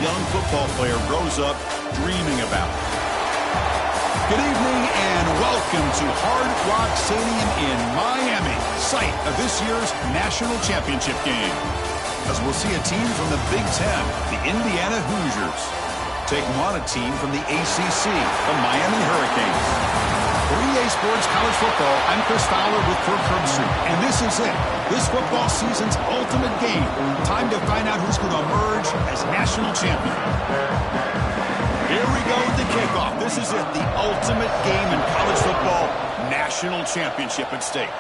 young football player grows up dreaming about. Good evening and welcome to Hard Rock Stadium in Miami, site of this year's national championship game. As we'll see a team from the Big Ten, the Indiana Hoosiers, taking on a team from the ACC, the Miami Hurricanes. For EA Sports College Football, I'm Chris Fowler with Kirk Herbstreit, and this is it. This football season's ultimate game. Time to find out who's going to emerge as national champion. Here we go with the kickoff. This is it, the ultimate game in college football, national championship at stake.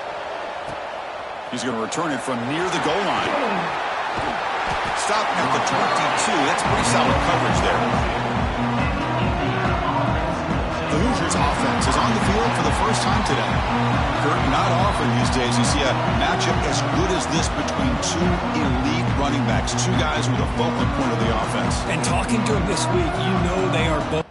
He's going to return it from near the goal line. Stop at the 22. That's pretty solid coverage there. The Hoosiers offense is on the field for the first time today. Kirk, not often these days you see a matchup as good as this between two elite running backs, two guys with a focal point of the offense. And talking to him this week, you know they are both.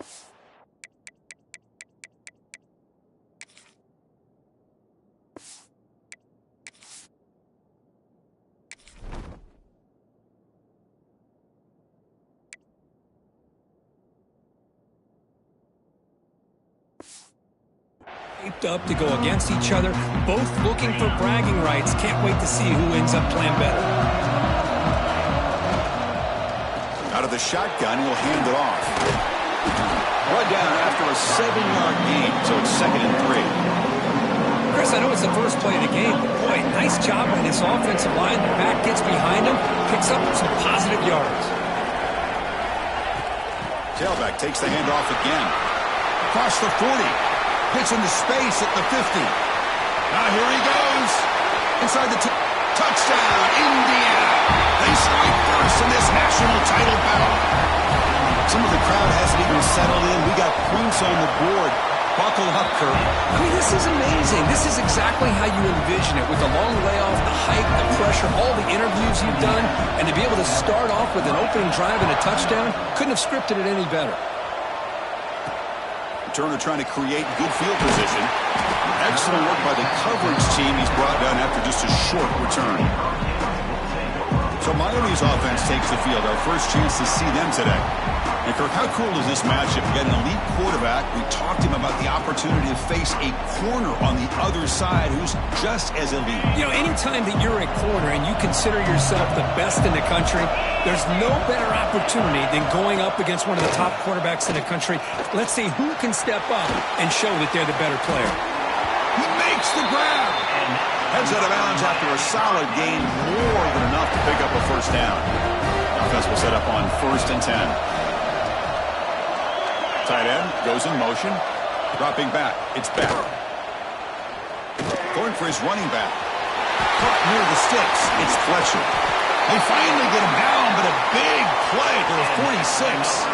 Up to go against each other, both looking for bragging rights. Can't wait to see who ends up playing better. Out of the shotgun, he'll hand it off. Brought down after a 7-yard gain, so it's 2nd and 3. Chris, I know it's the first play of the game, but boy, nice job by this offensive line. The back gets behind him, picks up some positive yards. Tailback takes the handoff again. Across the 40. Pitch into space at the 50. Now here he goes. Inside the touchdown, Indiana. They strike first in this national title battle. Some of the crowd hasn't even settled in. We got points on the board. Buckle up, Kirk. I mean, this is amazing. This is exactly how you envision it, with the long layoff, the hype, the pressure, all the interviews you've done, and to be able to start off with an opening drive and a touchdown, couldn't have scripted it any better. Turner trying to create good field position. Excellent work by the coverage team. He's brought down after just a short return. So Miami's offense takes the field. Our first chance to see them today. And Kirk, how cool is this matchup? You got an elite quarterback. We talked to him about the opportunity to face a corner on the other side who's just as elite. You know, anytime that you're a corner and you consider yourself the best in the country, there's no better opportunity than going up against one of the top quarterbacks in the country. Let's see who can step up and show that they're the better player. He makes the grab. Heads out of bounds after a solid gain, more than enough to pick up a first down. Offense will set up on 1st and 10. Tight end goes in motion. Dropping back. It's Beck. Going for his running back. Caught near the sticks. It's Fletcher. They finally get him down, but a big play for a 46.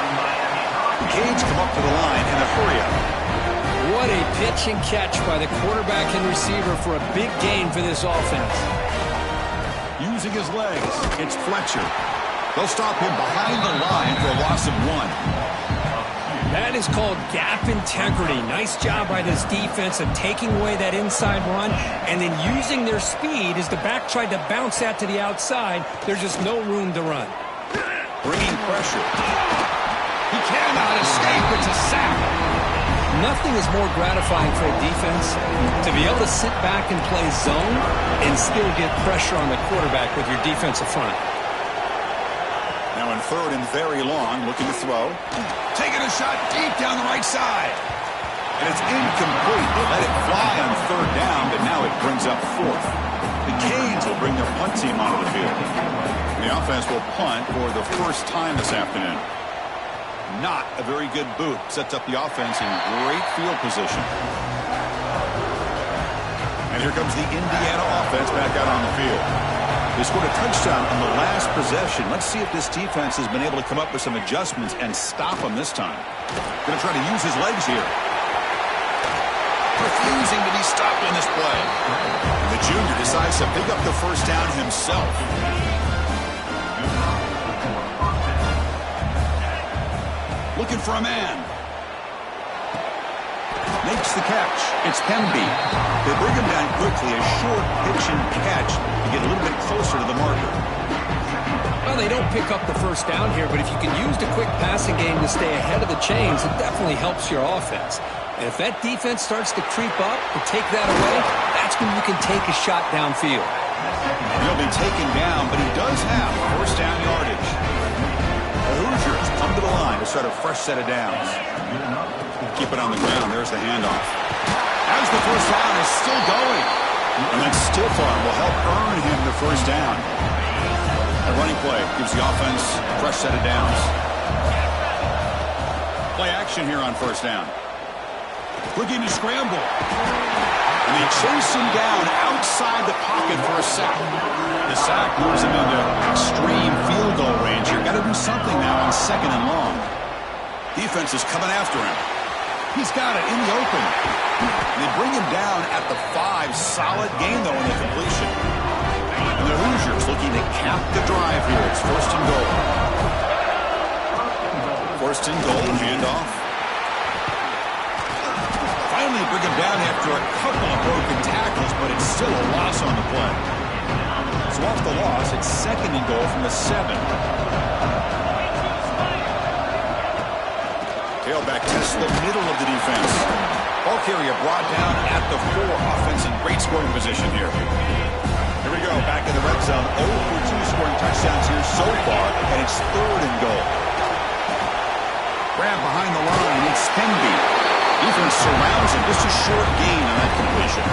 The Canes come up to the line in a hurry-up. What a pitch and catch by the quarterback and receiver for a big gain for this offense. Using his legs, it's Fletcher. They'll stop him behind the line for a loss of 1. That is called gap integrity. Nice job by this defense of taking away that inside run and then using their speed as the back tried to bounce that to the outside. There's just no room to run. Bringing pressure. He cannot escape. It's a sack. Nothing is more gratifying for a defense to be able to sit back and play zone and still get pressure on the quarterback with your defensive front. Now in 3rd and very long, looking to throw. Taking a shot deep down the right side. And it's incomplete. They let it fly on 3rd down, but now it brings up 4th. The Canes will bring their punt team onto the field. And the offense will punt for the first time this afternoon. Not a very good boot. Sets up the offense in great field position. And here comes the Indiana offense back out on the field. They scored a touchdown on the last possession. Let's see if this defense has been able to come up with some adjustments and stop them this time. Going to try to use his legs here. Refusing to be stopped on this play. And the junior decides to pick up the first down himself. Looking for a man. Makes the catch. It's Hemby. They bring him down quickly. A short pitch and catch to get a little bit closer to the marker. Well, they don't pick up the first down here, but if you can use the quick passing game to stay ahead of the chains, it definitely helps your offense. And if that defense starts to creep up and take that away, that's when you can take a shot downfield. He'll be taken down, but he does have first down yardage. The Hoosiers come to the line to start a fresh set of downs. Keep it on the ground. There's the handoff. As the first down is still going. And that stiff arm will help earn him the first down. The running play gives the offense a fresh set of downs. Play action here on first down. Looking to scramble. And they chase him down outside the pocket for a sack. The sack moves him into extreme field goal range here. Got to do something now on second and long. Defense is coming after him. He's got it in the open. And they bring him down at the 5. Solid gain, though, in the completion. And the Hoosiers looking to cap the drive here. It's first and goal. First and goal, handoff. Finally bring him down after a couple of broken tackles, but it's still a loss on the play. So off the loss, it's second and goal from the 7. Tailback tests the middle of the defense. Ball carrier brought down at the 4. Offense in great scoring position here. Here we go, back in the red zone. 0 for 2 scoring touchdowns here so far, and it's third and goal. Grab behind the line, it's Hemby. Defense surrounds him, just a short gain on that completion.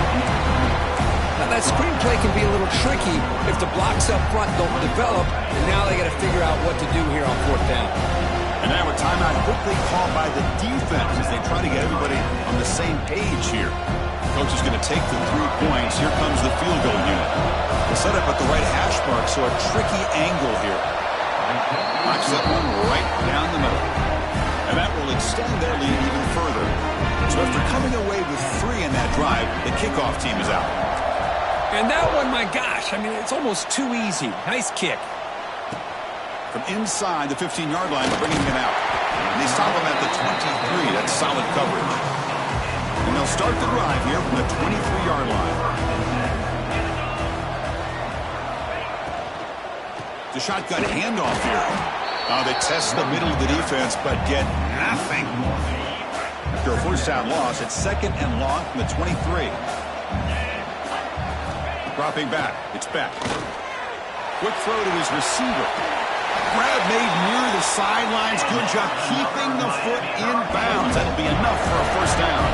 Now that screenplay can be a little tricky if the blocks up front don't develop, and now they got to figure out what to do here on fourth down. And now a timeout quickly called by the defense as they try to get everybody on the same page here. Coach is going to take the 3 points. Here comes the field goal unit. The setup at the right hash mark, so a tricky angle here. Knocks that one right down the middle. And that will extend their lead even further. So after coming away with 3 in that drive, the kickoff team is out. And that one, my gosh, I mean, it's almost too easy. Nice kick. From inside the 15-yard line, bringing him out. And they stop him at the 23. That's solid coverage. And they'll start the drive here from the 23-yard line. The shotgun handoff here. They test the middle of the defense, but get nothing. After a first down loss, it's second and long from the 23. Dropping back, it's Beck. Quick throw to his receiver. Grab made near the sidelines. Good job keeping the foot in bounds. That'll be enough for a first down.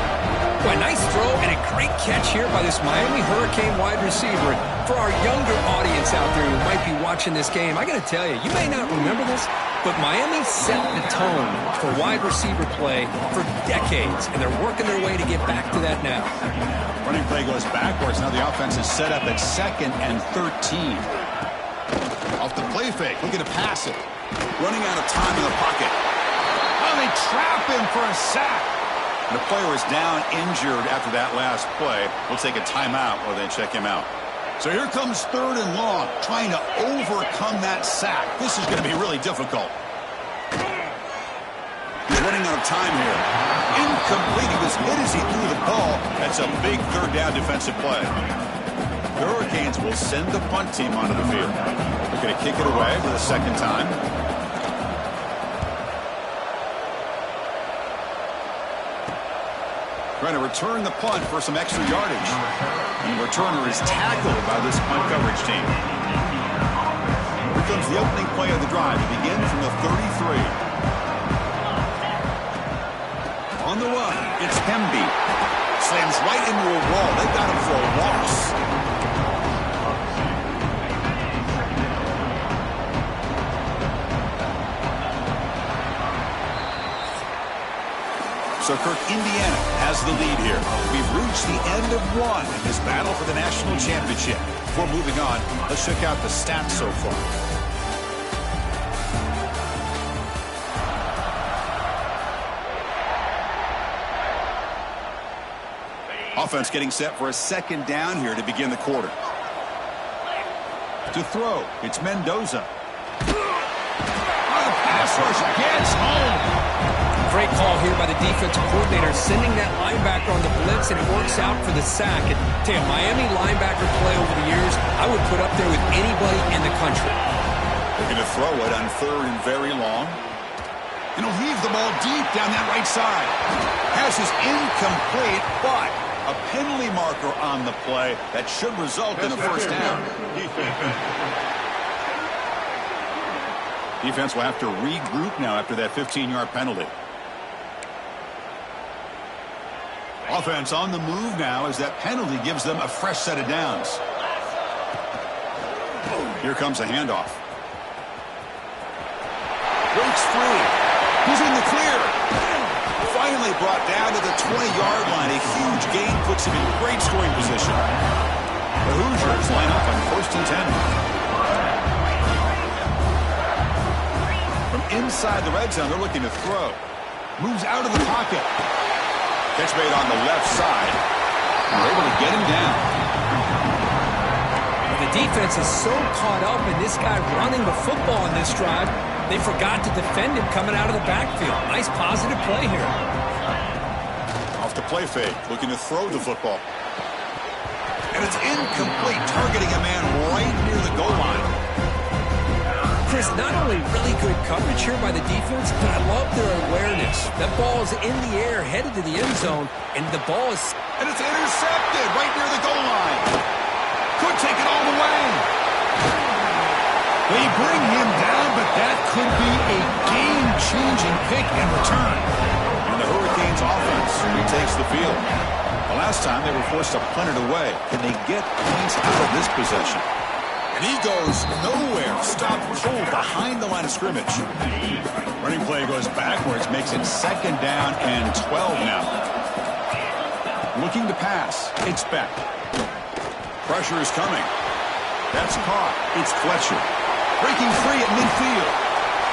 Boy, nice throw and a great catch here by this Miami Hurricane wide receiver. For our younger audience out there who might be watching this game, I got to tell you, you may not remember this, but Miami set the tone for wide receiver play for decades, and they're working their way to get back to that now. Running play goes backwards. Now the offense is set up at second and 13. Off the play fake, looking to pass it. Running out of time in the pocket. Oh, they trap him for a sack. The player is down injured after that last play. We'll take a timeout while they check him out. So here comes third and long, trying to overcome that sack. This is going to be really difficult. He's running out of time here. Incomplete. He was hit as he threw the ball. That's a big third down defensive play. The Hurricanes will send the punt team onto the field. They're going to kick it away for the second time. Trying to return the punt for some extra yardage. And the returner is tackled by this punt coverage team. Here comes the opening play of the drive. It begins from the 33. On the run, it's Hemby. Slams right into a wall. They got him for a loss. So Kirk, Indiana has the lead here. We've reached the end of one in this battle for the national championship. Before moving on, let's check out the stats so far. Offense getting set for a second down here to begin the quarter. To throw, it's Mendoza. The pass rush gets home. Great call here by the defensive coordinator, sending that linebacker on the blitz, and it works out for the sack. And tell you, Miami linebacker play over the years, I would put up there with anybody in the country. The Looking to throw it on 3rd and very long. And he'll leave the ball deep down that right side. Pass is incomplete, but a penalty marker on the play that should result in a first down. Defense will have to regroup now after that 15-yard penalty. Offense on the move now as that penalty gives them a fresh set of downs. Here comes a handoff. Breaks free. He's in the clear. Finally brought down to the 20-yard line. A huge gain puts him in great scoring position. The Hoosiers line up on 1st and 10. From inside the red zone, they're looking to throw. Moves out of the pocket. Catch made on the left side. They're able to get him down. The defense is so caught up in this guy running the football on this drive, they forgot to defend him coming out of the backfield. Nice positive play here. Off the play fake, looking to throw the football. And it's incomplete, targeting a man right near the goal line. Chris, not only really good coverage here by the defense, but I love their awareness. That ball is in the air, headed to the end zone, and the ball is... And it's intercepted right near the goal line. Could take it all the way. They bring him down, but that could be a game-changing pick in return. And the Hurricanes offense retakes the field. The last time they were forced to punt it away. Can they get points out of this possession? And he goes nowhere. Stop pull behind the line of scrimmage. Running play goes backwards, makes it 2nd down and 12 now. Looking to pass. It's Beck. Pressure is coming. That's caught. It's Fletcher. Breaking free at midfield.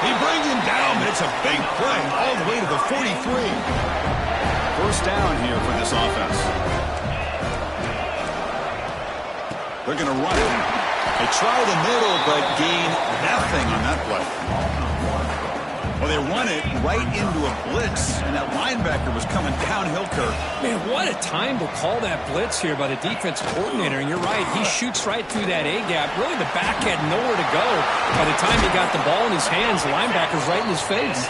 They bring him down, but it's a big play all the way to the 43. First down here for this offense. They're going to run it. They try the middle, but gain nothing on that play. Well, they run it right into a blitz, and that linebacker was coming downhill, Kirk. Man, what a time to call that blitz here by the defense coordinator. And you're right, he shoots right through that A-gap. Really, the back had nowhere to go. By the time he got the ball in his hands, the linebacker's right in his face.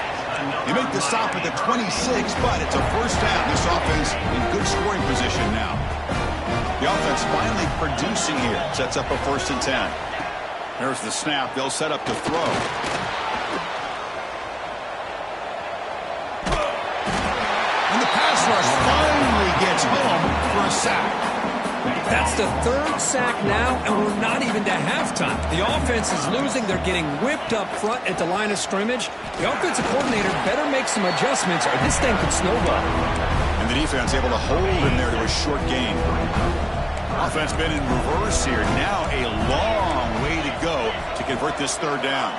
They make the stop at the 26, but it's a first down. This offense in good scoring position now. The offense finally producing here. Sets up a 1st and 10. There's the snap. They'll set up to throw. And the pass rush finally gets home for a sack. That's the 3rd sack now, and we're not even to halftime. The offense is losing. They're getting whipped up front at the line of scrimmage. The offensive coordinator better make some adjustments, or this thing could snowball. And the defense able to hold him there to a short gain. Offense been in reverse here. Now a long way to go to convert this 3rd down.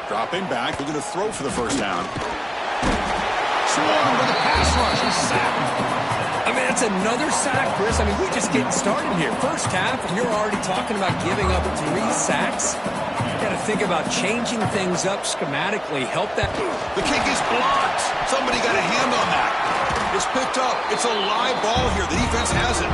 Dropping back, looking to throw for the first down. Swung with a pass rush. He's sacked. I mean, that's another sack, Chris. I mean, we're just getting started here. First half, and you're already talking about giving up 3 sacks. You got to think about changing things up schematically. Help that. The kick is blocked. Somebody got a hand on that. It's picked up. It's a live ball here. The defense has it.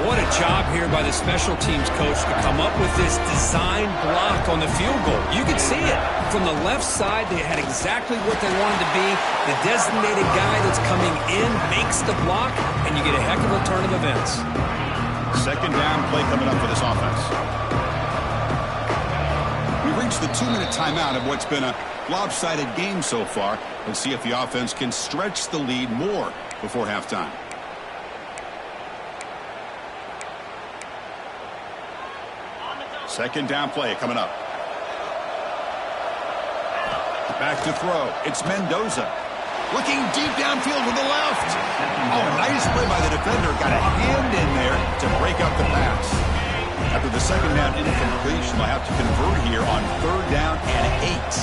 What a job here by the special teams coach to come up with this design block on the field goal. You could see it. From the left side, they had exactly what they wanted to be. The designated guy that's coming in makes the block, and you get a heck of a turn of events. 2nd down play coming up for this offense. We reached the 2-minute timeout of what's been a lopsided game so far. Let's see if the offense can stretch the lead more before halftime. Second down play coming up. Back to throw. It's Mendoza. Looking deep downfield with the left. Oh, nice play by the defender. Got a hand in there to break up the pass. After the 2nd down incompletion, they'll have to convert here on 3rd down and 8.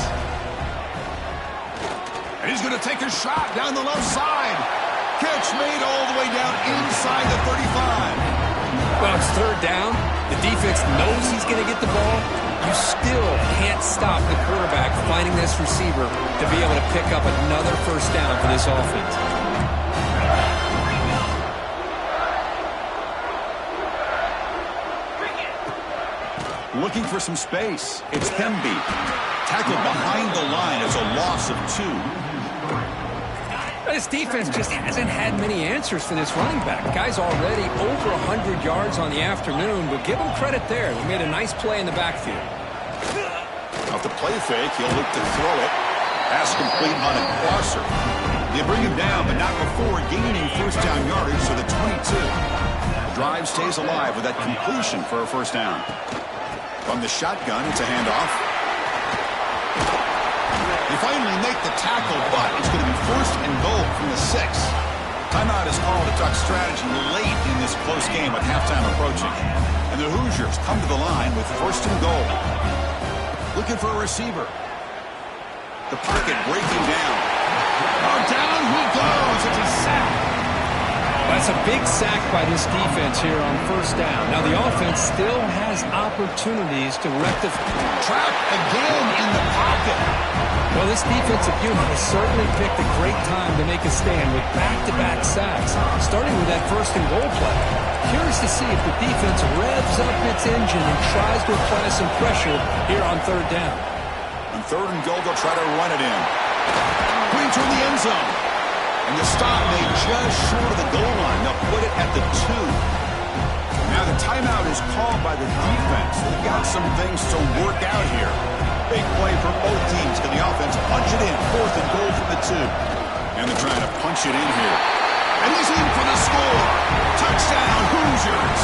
And he's going to take a shot down the left side. Catch made all the way down inside the 35. Well, it's 3rd down. The defense knows he's going to get the ball. You still can't stop the quarterback finding this receiver to be able to pick up another first down for this offense. Looking for some space. It's Themby. Tackled behind the line. It's a loss of 2. This defense just hasn't had many answers for this running back. Guy's already over 100 yards on the afternoon, but give him credit there. They made a nice play in the backfield. Off the play fake, he'll look to throw it. Pass complete on a crosser. They bring him down, but not before gaining first down yardage to the 22. The drive stays alive with that completion for a first down. From the shotgun, it's a handoff. They finally make the tackle, but it's going to be first and goal from the 6. Timeout is called to talk strategy late in this close game with halftime approaching. And the Hoosiers come to the line with first and goal. Looking for a receiver. The pocket breaking down. Oh, down he goes. It's a sack. That's a big sack by this defense here on first down. Now, the offense still has opportunities to rectify. Trap again in the pocket. Well, this defensive unit has certainly picked a great time to make a stand with back-to-back sacks, starting with that first and goal play. Curious to see if the defense revs up its engine and tries to apply some pressure here on third down. On third and goal, they'll try to run it in. Queen toward the end zone. And the stop made just short of the goal line. They'll put it at the 2. Now the timeout is called by the defense. They've got some things to work out here. Big play for both teams. Can the offense punch it in? Fourth and goal from the 2. And they're trying to punch it in here. And he's in for the score. Touchdown, Hoosiers.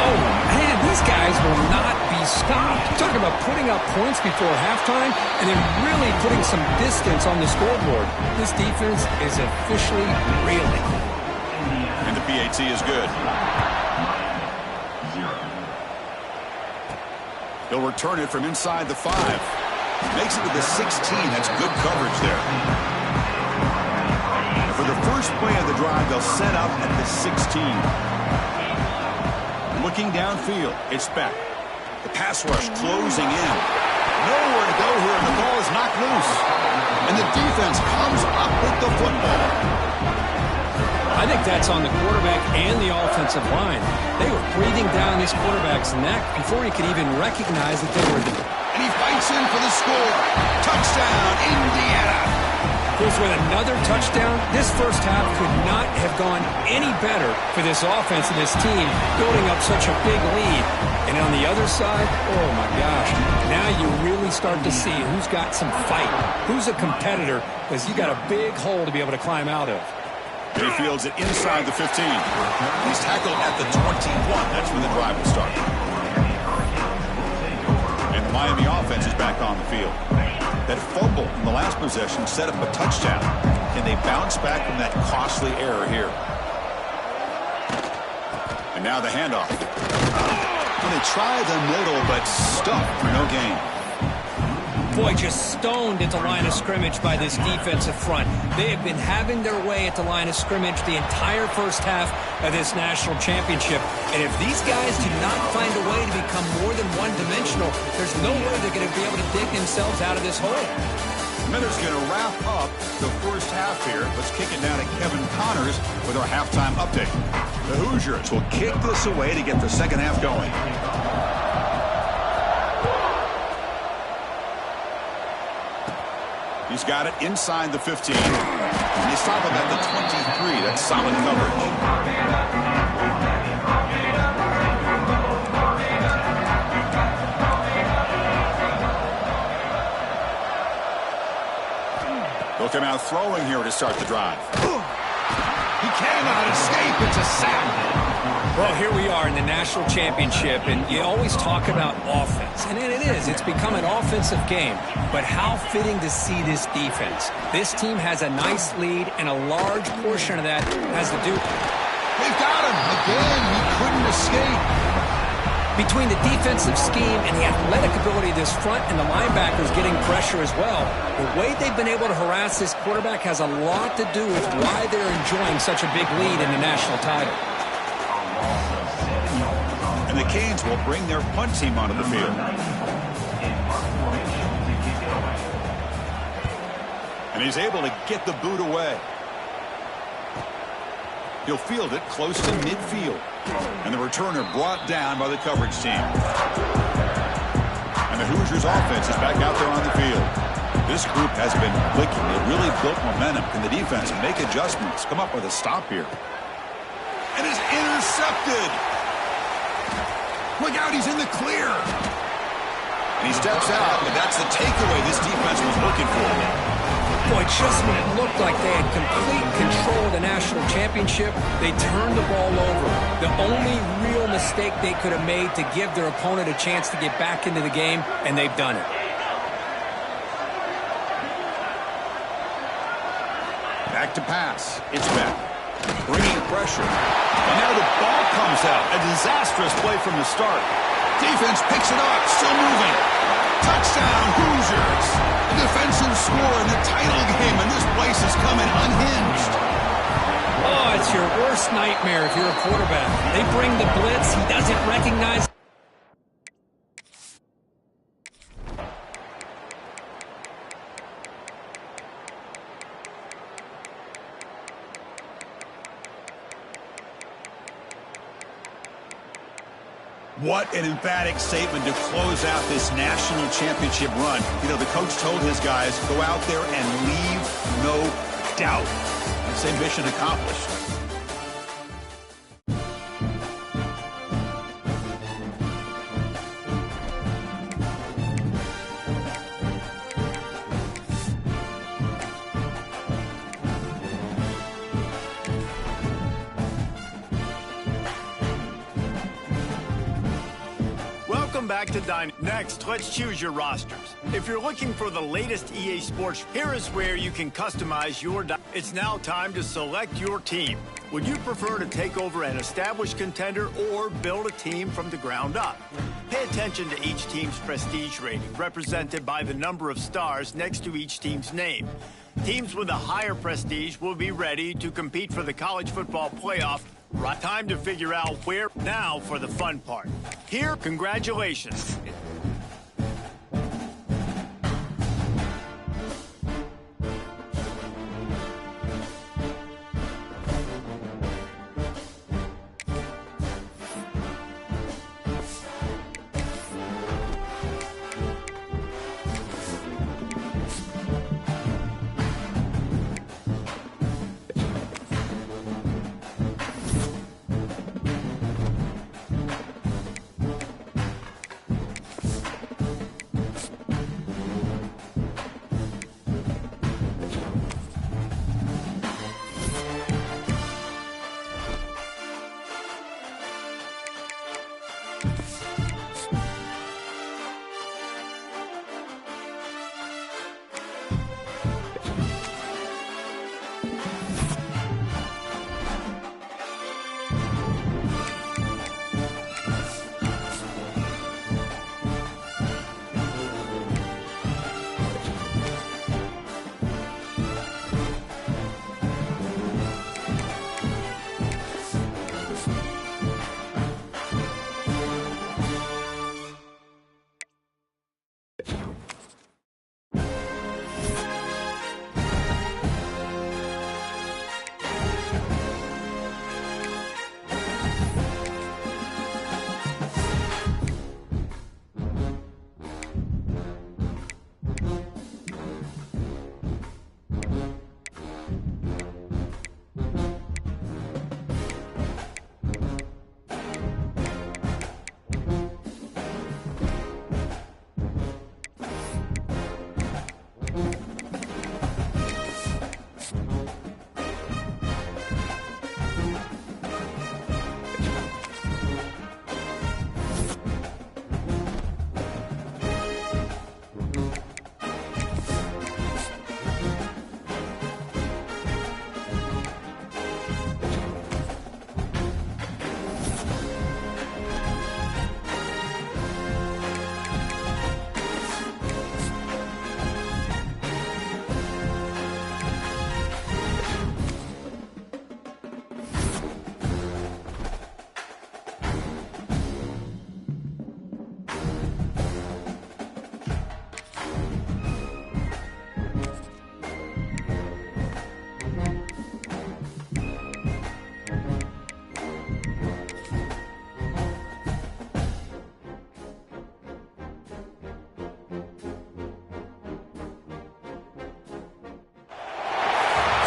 Oh, man, these guys will not be stopped. Talk about putting up points before halftime and then really putting some distance on the scoreboard. This defense is officially reeling. And the PAT is good. He'll return it from inside the 5. Makes it to the 16. That's good coverage there. And for the first play of the drive, they'll set up at the 16. Looking downfield, it's Beck. The pass rush closing in. Nowhere to go here, and the ball is knocked loose. And the defense comes up with the football. I think that's on the quarterback and the offensive line. They were breathing down this quarterback's neck before he could even recognize that they were there. And he fights in for the score. Touchdown, Indiana. With another touchdown, this first half could not have gone any better for this offense and this team, building up such a big lead. And on the other side, oh my gosh, now you really start to see who's got some fight, who's a competitor, because you got a big hole to be able to climb out of. Mayfield's it inside the 15. He's tackled at the 21. That's when the drive will start. And the Miami offense is back on the field. That fumble in the last possession set up a touchdown. Can they bounce back from that costly error here? And now the handoff. Well, they try the middle, but stuck for no gain. Boy, just stoned at the line of scrimmage by this defensive front. They have been having their way at the line of scrimmage the entire first half of this national championship. And if these guys do not find a way to become more than one-dimensional, there's no way they're going to be able to dig themselves out of this hole. Miller's going to wrap up the first half here. Let's kick it down to Kevin Connors with our halftime update. The Hoosiers will kick this away to get the second half going. He's got it inside the 15. And they stop him at the 23. That's solid coverage. They'll come out throwing here to start the drive. He cannot escape. It's a sack. Well, here we are in the national championship, and you always talk about offense. And it is. It's become an offensive game. But how fitting to see this defense. This team has a nice lead, and a large portion of that has to do. They've got him. Again, he couldn't escape. Between the defensive scheme and the athletic ability of this front and the linebackers getting pressure as well, the way they've been able to harass this quarterback has a lot to do with why they're enjoying such a big lead in the national title. And the Canes will bring their punt team onto the field. And he's able to get the boot away. He'll field it close to midfield. And the returner brought down by the coverage team. And the Hoosiers offense is back out there on the field. This group has been clicking. They really built momentum. Can the defense make adjustments? Come up with a stop here. And it's intercepted. Look out, he's in the clear. And he steps out, but that's the takeaway this defense was looking for. Boy, just when it looked like they had complete control of the national championship, they turned the ball over. The only real mistake they could have made to give their opponent a chance to get back into the game, and they've done it. Back to pass. It's back. Bringing pressure. And now the ball comes out. A disastrous play from the start. Defense picks it up. Still moving. Touchdown, Hoosiers. A defensive score in the title game, and this place is coming unhinged. Oh, it's your worst nightmare if you're a quarterback. They bring the blitz. He doesn't recognize. What an emphatic statement to close out this national championship run. You know, the coach told his guys, go out there and leave no doubt. I'd say mission accomplished. Back to Dine. Next, let's choose your rosters. If you're looking for the latest EA Sports, here is where you can customize your. It's now time to select your team. Would you prefer to take over an established contender or build a team from the ground up? Pay attention to each team's prestige rating, represented by the number of stars next to each team's name. Teams with a higher prestige will be ready to compete for the college football playoff. Right, time to figure out where. Now for the fun part. Here, congratulations.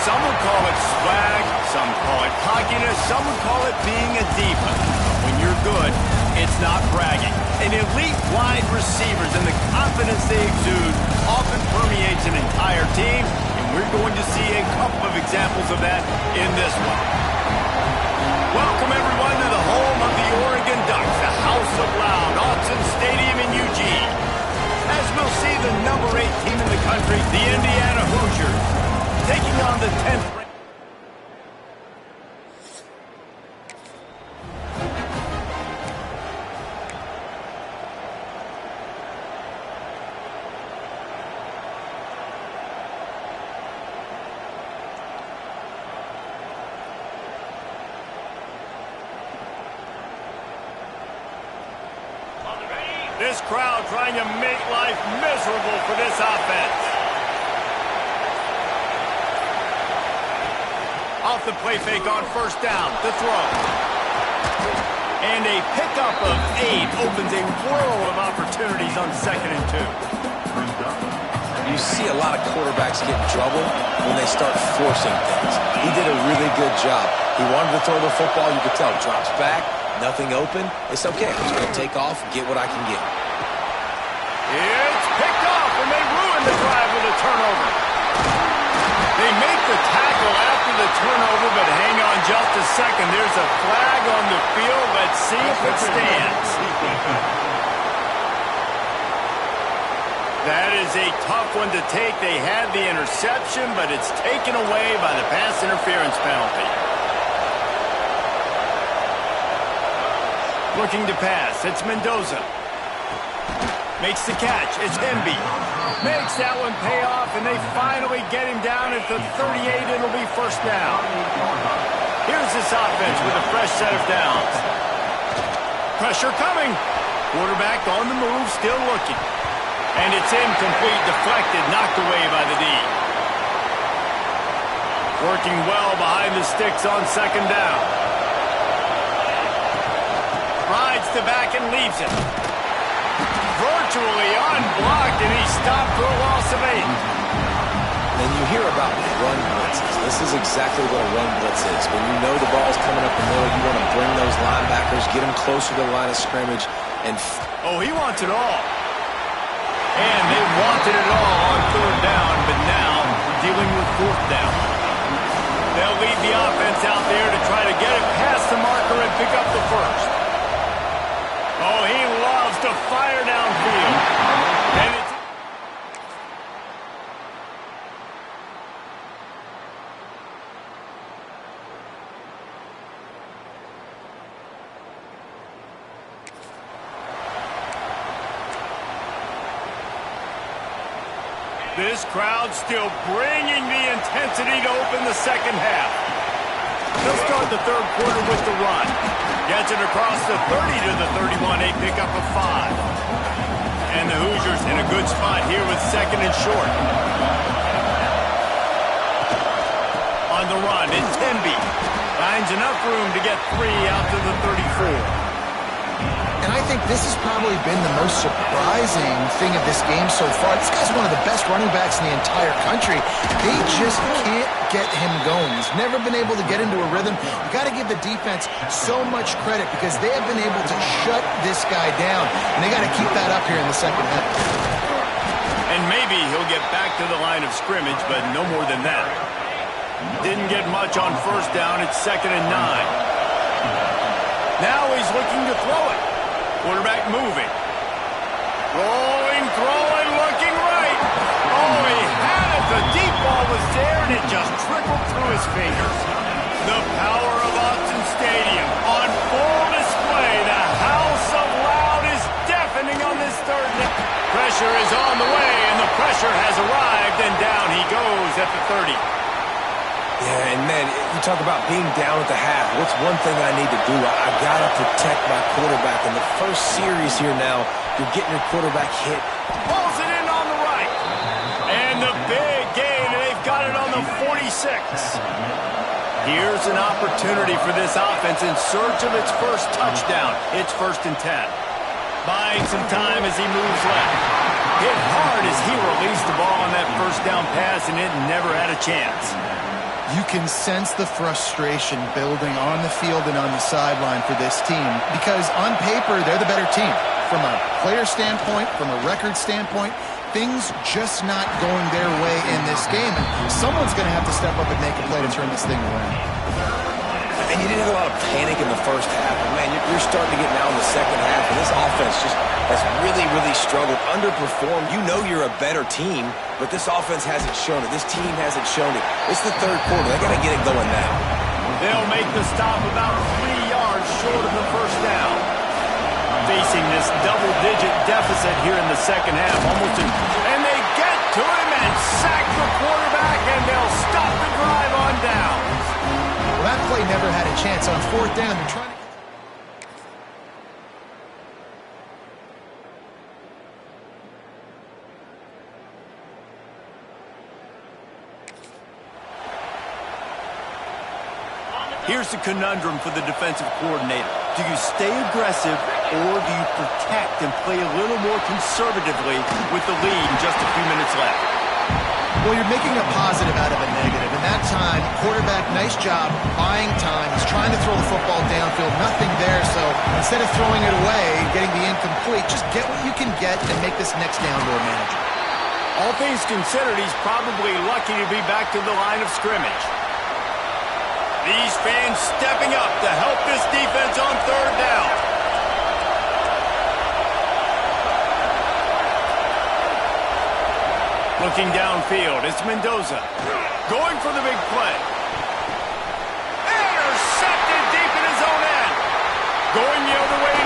Some would call it swag, some call it cockiness, some would call it being a diva. When you're good, it's not bragging. And elite wide receivers and the confidence they exude often permeates an entire team, and we're going to see a couple of examples of that in this one. Welcome, everyone, to the home of the Oregon Ducks, the House of Loud, Autzen Stadium in Eugene. As we'll see the number 8 team in the country, the Indiana Hoosiers, taking on the 10th. This crowd trying to make life miserable for this offense. Off the play fake on first down, the throw. And a pickup of 8 opens a world of opportunities on 2nd and 2. You see a lot of quarterbacks get in trouble when they start forcing things. He did a really good job. He wanted to throw the football. You could tell. Drops back, nothing open. It's okay. I'm just going to take off and get what I can get. It's picked off, and they ruin the drive with a turnover. They make the tackle after the turnover, but hang on just a second. There's a flag on the field. Let's see if it stands. That is a tough one to take. They had the interception, but it's taken away by the pass interference penalty. Looking to pass. It's Mendoza. Makes the catch. It's Hemby. Makes that one pay off, and they finally get him down at the 38. It'll be first down. Here's this offense with a fresh set of downs. Pressure coming. Quarterback on the move, still looking. And it's incomplete, deflected, knocked away by the D. Working well behind the sticks on 2nd down. Rides the back and leaves it. Virtually unblocked, and he stopped for a loss of 8. And you hear about run blitzes. This is exactly what a run blitz is. When you know the ball's coming up the middle, you want to bring those linebackers, get them closer to the line of scrimmage, and oh, he wants it all. And they wanted it all on 3rd down, but now dealing with 4th down. They'll lead the offense out there to try to get it past the marker and pick up the first. Oh, he loves to fire downfield. And it's this crowd still bringing the intensity to open the 2nd half. They'll start the 3rd quarter with the run. Gets it across the 30 to the 31, a pickup of 5. And the Hoosiers in a good spot here with 2nd and short. On the run, it's Hemby. Finds enough room to get 3 out to the 34. And I think this has probably been the most surprising thing of this game so far. This guy's one of the best running backs in the entire country. They just can't get him going. He's never been able to get into a rhythm. You got to give the defense so much credit because they have been able to shut this guy down. And they got to keep that up here in the 2nd half. And maybe he'll get back to the line of scrimmage, but no more than that. Didn't get much on 1st down. It's 2nd and 9. Now he's looking to throw it. Quarterback moving. Rolling, throwing, looking right. Oh, he had it. The deep ball was there, and it just trickled through his fingers. The power of Autzen Stadium on full display. The House of Loud is deafening on this 3rd down. Pressure is on the way, and the pressure has arrived, and down he goes at the 30. yeah, and man, you talk about being down at the half. What's one thing I need to do? I got to protect my quarterback. In the first series here now, you're getting your quarterback hit. Pulls it in on the right. And the big gain, and they've got it on the 46. Here's an opportunity for this offense in search of its first touchdown. It's 1st and 10. Buying some time as he moves left. Hit hard as he released the ball on that 1st down pass, and it never had a chance. You can sense the frustration building on the field and on the sideline for this team because on paper, they're the better team. From a player standpoint, from a record standpoint, things just not going their way in this game. And someone's going to have to step up and make a play to turn this thing around. And you didn't have a lot of panic in the first half. But man, you're starting to get now in the second half, and this offense just has really, really struggled, underperformed. You know you're a better team, but this offense hasn't shown it. This team hasn't shown it. It's the third quarter. They got to get it going now. They'll make the stop about 3 yards short of the first down. Facing this double-digit deficit here in the second half, and they get to him and sack the quarterback, and they'll stop the drive on down. Well, that play never had a chance on fourth down. They're trying to... Here's the conundrum for the defensive coordinator. Do you stay aggressive or do you protect and play a little more conservatively with the lead in just a few minutes left? Well, you're making a positive out of a negative. In that time, quarterback, nice job, buying time. He's trying to throw the football downfield, nothing there. So instead of throwing it away, getting the incomplete, just get what you can get and make this next down more manageable. All things considered, he's probably lucky to be back to the line of scrimmage. These fans stepping up to help this defense on third down. Looking downfield, it's Mendoza. Going for the big play. Intercepted deep in his own end. Going the other way